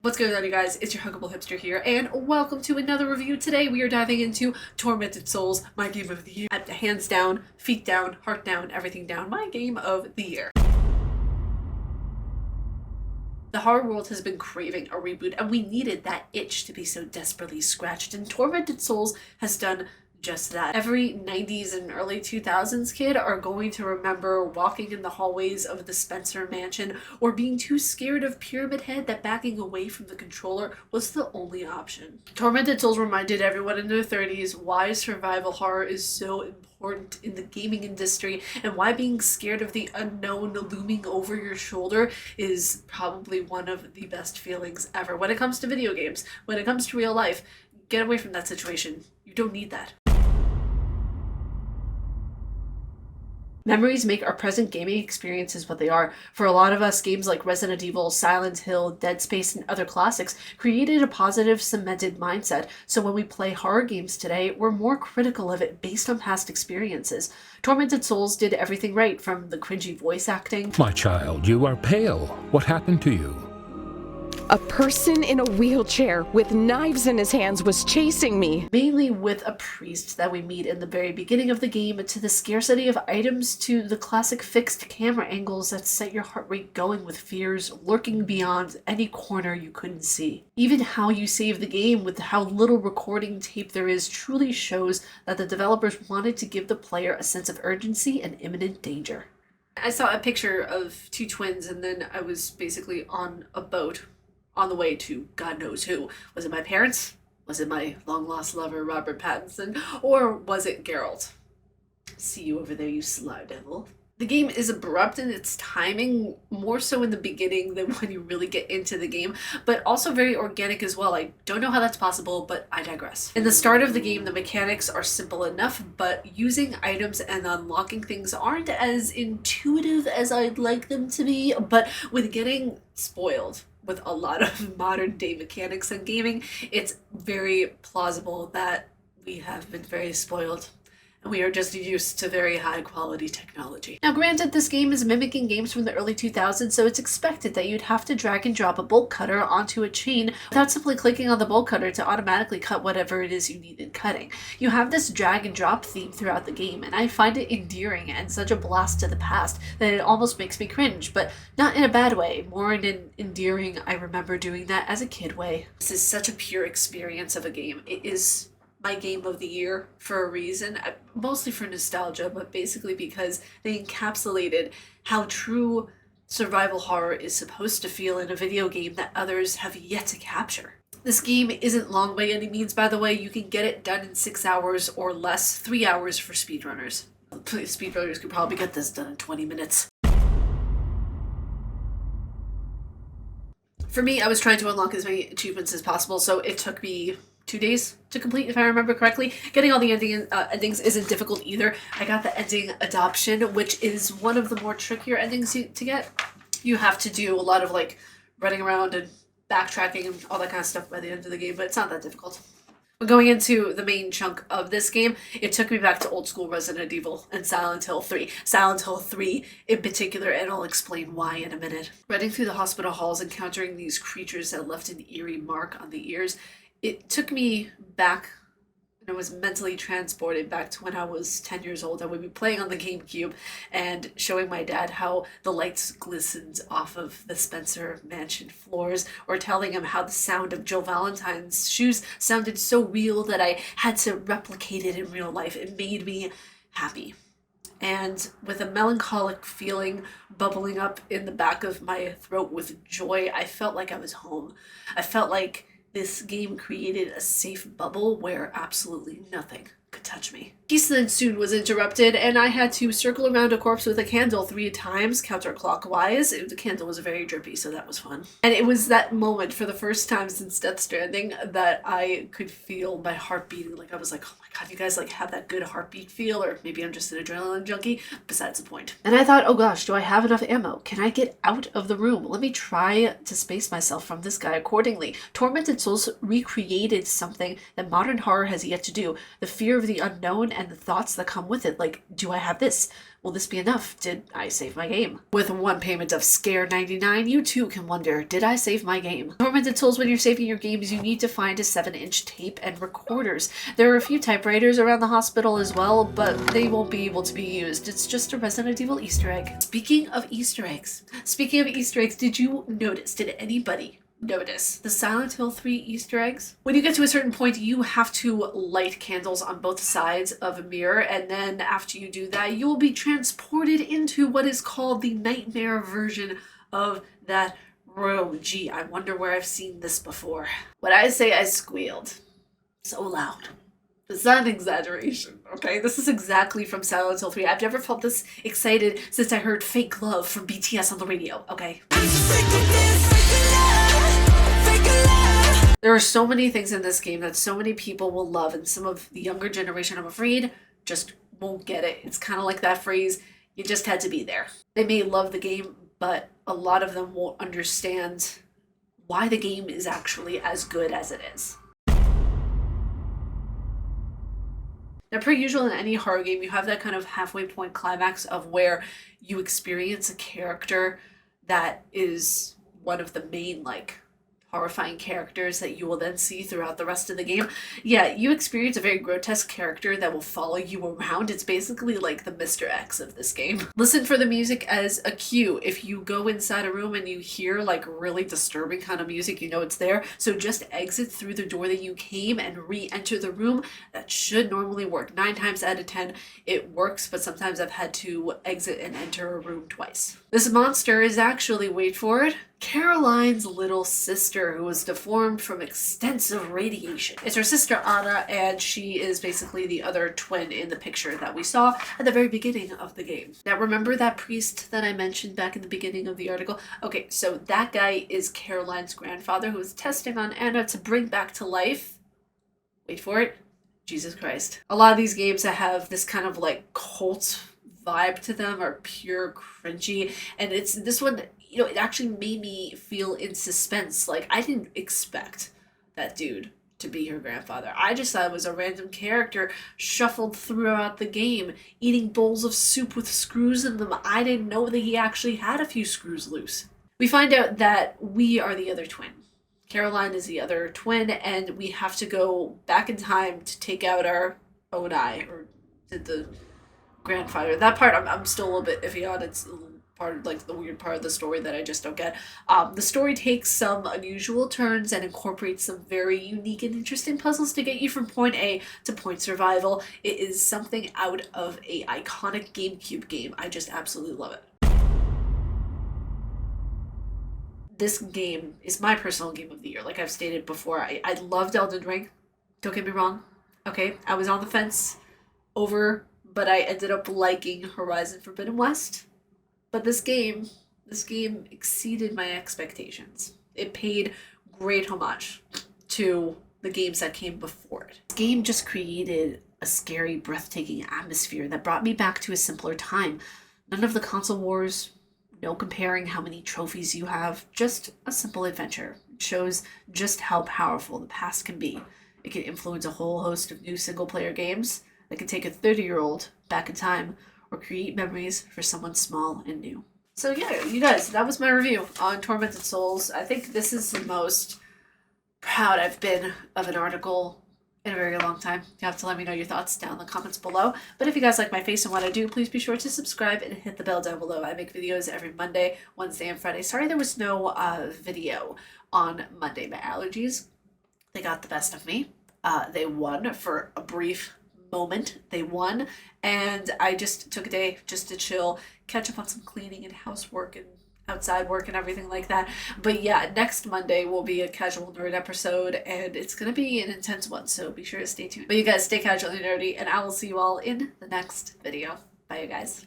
What's going on, you guys? It's your huggable hipster here, and welcome to another review. Today we are diving into Tormented Souls, my game of the year. Hands down, feet down, heart down, everything down, my game of the year. The horror world has been craving a reboot, and we needed that itch to be so desperately scratched, and Tormented Souls has done just that. Every 90s and early 2000s kid are going to remember walking in the hallways of the Spencer mansion or being too scared of Pyramid Head that backing away from the controller was the only option. Tormented Souls reminded everyone in their 30s why survival horror is so important in the gaming industry and why being scared of the unknown looming over your shoulder is probably one of the best feelings ever. When it comes to video games, when it comes to real life, get away from that situation. You don't need that. Memories make our present gaming experiences what they are. For a lot of us, games like Resident Evil, Silent Hill, Dead Space, and other classics created a positive, cemented mindset. So when we play horror games today, we're more critical of it based on past experiences. Tormented Souls did everything right, from the cringy voice acting. My child, you are pale. What happened to you? A person in a wheelchair with knives in his hands was chasing me. Mainly with a priest that we meet in the very beginning of the game, to the scarcity of items, to the classic fixed camera angles that set your heart rate going with fears lurking beyond any corner you couldn't see. Even how you save the game with how little recording tape there is truly shows that the developers wanted to give the player a sense of urgency and imminent danger. I saw a picture of two twins, and then I was basically on a boat on the way to God knows who. Was it my parents? Was it my long-lost lover, Robert Pattinson? Or was it Geralt? See you over there, you sly devil. The game is abrupt in its timing, more so in the beginning than when you really get into the game, but also very organic as well. I don't know how that's possible, but I digress. In the start of the game, the mechanics are simple enough, but using items and unlocking things aren't as intuitive as I'd like them to be, but with getting spoiled with a lot of modern day mechanics in gaming, it's very plausible that we have been very spoiled. And we are just used to very high quality technology. Now granted, this game is mimicking games from the early 2000s, so it's expected that you'd have to drag and drop a bolt cutter onto a chain without simply clicking on the bolt cutter to automatically cut whatever it is you needed cutting. You have this drag and drop theme throughout the game, and I find it endearing and such a blast to the past that it almost makes me cringe, but not in a bad way, more in an endearing, I remember doing that as a kid way. This is such a pure experience of a game. It is my game of the year for a reason, mostly for nostalgia, but basically because they encapsulated how true survival horror is supposed to feel in a video game that others have yet to capture. This game isn't long by any means, by the way. You can get it done in 6 hours or less, 3 hours for speedrunners. Speedrunners could probably get this done in 20 minutes. For me, I was trying to unlock as many achievements as possible, so it took me 2 days to complete, if I remember correctly. Getting all the endings isn't difficult either. I got the ending adoption, which is one of the more trickier endings to get. You have to do a lot of like running around and backtracking and all that kind of stuff by the end of the game, but it's not that difficult. Going into the main chunk of this game, it took me back to old school Resident Evil and Silent Hill 3. Silent Hill 3 in particular, and I'll explain why in a minute. Running through the hospital halls, encountering these creatures that left an eerie mark on the ears, it took me back, and I was mentally transported back to when I was 10 years old. I would be playing on the GameCube and showing my dad how the lights glistened off of the Spencer mansion floors, or telling him how the sound of Jill Valentine's shoes sounded so real that I had to replicate it in real life. It made me happy. And with a melancholic feeling bubbling up in the back of my throat with joy, I felt like I was home. I felt like this game created a safe bubble where absolutely nothing could touch me. Peace then soon was interrupted, and I had to circle around a corpse with a candle 3 times, counterclockwise. The candle was very drippy, so that was fun. And it was that moment, for the first time since Death Stranding, that I could feel my heart beating. Like, I was like, oh my god, you guys like have that good heartbeat feel, or maybe I'm just an adrenaline junkie. Besides the point. And I thought, oh gosh, do I have enough ammo? Can I get out of the room? Let me try to space myself from this guy accordingly. Tormented Souls recreated something that modern horror has yet to do. The fear of the unknown and the thoughts that come with it. Like, do I have this? Will this be enough? Did I save my game? With one payment of Scare 99, you too can wonder, did I save my game? Tormented Souls, when you're saving your games, you need to find a 7-inch tape and recorders. There are a few typewriters around the hospital as well, but they won't be able to be used. It's just a Resident Evil Easter egg. Speaking of Easter eggs, did you notice, did anybody notice the Silent Hill 3 Easter eggs? When you get to a certain point, you have to light candles on both sides of a mirror, and then after you do that, you will be transported into what is called the nightmare version of that room. Gee, I wonder where I've seen this before. When I say I squealed so loud, it's not an exaggeration, okay? This is exactly from Silent Hill 3. I've never felt this excited since I heard Fake Love from BTS on the radio, okay? There are so many things in this game that so many people will love, and some of the younger generation, I'm afraid, just won't get it. It's kind of like that phrase, you just had to be there. They may love the game, but a lot of them won't understand why the game is actually as good as it is. Now, per usual in any horror game, you have that kind of halfway point climax of where you experience a character that is one of the main, horrifying characters that you will then see throughout the rest of the game. Yeah, you experience a very grotesque character that will follow you around. It's basically like the Mr. X of this game. Listen for the music as a cue. If you go inside a room and you hear really disturbing kind of music, you know it's there. So just exit through the door that you came and re-enter the room. That should normally work. 9 times out of 10 it works, but sometimes I've had to exit and enter a room twice. This monster is actually, wait for it, Caroline's little sister, who was deformed from extensive radiation. It's her sister Anna, and she is basically the other twin in the picture that we saw at the very beginning of the game. Now, remember that priest that I mentioned back in the beginning of the article? Okay, so that guy is Caroline's grandfather, who is testing on Anna to bring back to life, wait for it, Jesus Christ. A lot of these games that have this kind of cult vibe to them are pure cringy, and it's this one, it actually made me feel in suspense. I didn't expect that dude to be her grandfather. I just thought it was a random character shuffled throughout the game, eating bowls of soup with screws in them. I didn't know that he actually had a few screws loose. We find out that we are the other twin. Caroline is the other twin, and we have to go back in time to take out our own eye, or did the grandfather. That part I'm still a little bit iffy on. It's part of the weird part of the story that I just don't get. The story takes some unusual turns and incorporates some very unique and interesting puzzles to get you from point A to point survival. It is something out of a iconic GameCube game. I just absolutely love it. This game is my personal game of the year. Like I've stated before, I loved Elden Ring. Don't get me wrong. Okay, I was on the fence over, but I ended up liking Horizon Forbidden West. But this game exceeded my expectations. It paid great homage to the games that came before it. This game just created a scary, breathtaking atmosphere that brought me back to a simpler time. None of the console wars, no comparing how many trophies you have, just a simple adventure. It shows just how powerful the past can be. It can influence a whole host of new single-player games that can take a 30-year-old back in time or create memories for someone small and new. So yeah, you guys, that was my review on Tormented Souls. I think this is the most proud I've been of an article in a very long time. You have to let me know your thoughts down in the comments below. But if you guys like my face and what I do, please be sure to subscribe and hit the bell down below. I make videos every Monday, Wednesday, and Friday. Sorry there was no video on Monday. My allergies, they got the best of me. They won for a brief moment. They won, and I just took a day just to chill, catch up on some cleaning and housework and outside work and everything like that. But yeah, next Monday will be a casual nerd episode, and it's gonna be an intense one, so be sure to stay tuned. But you guys stay casually nerdy, and I will see you all in the next video. Bye, you guys.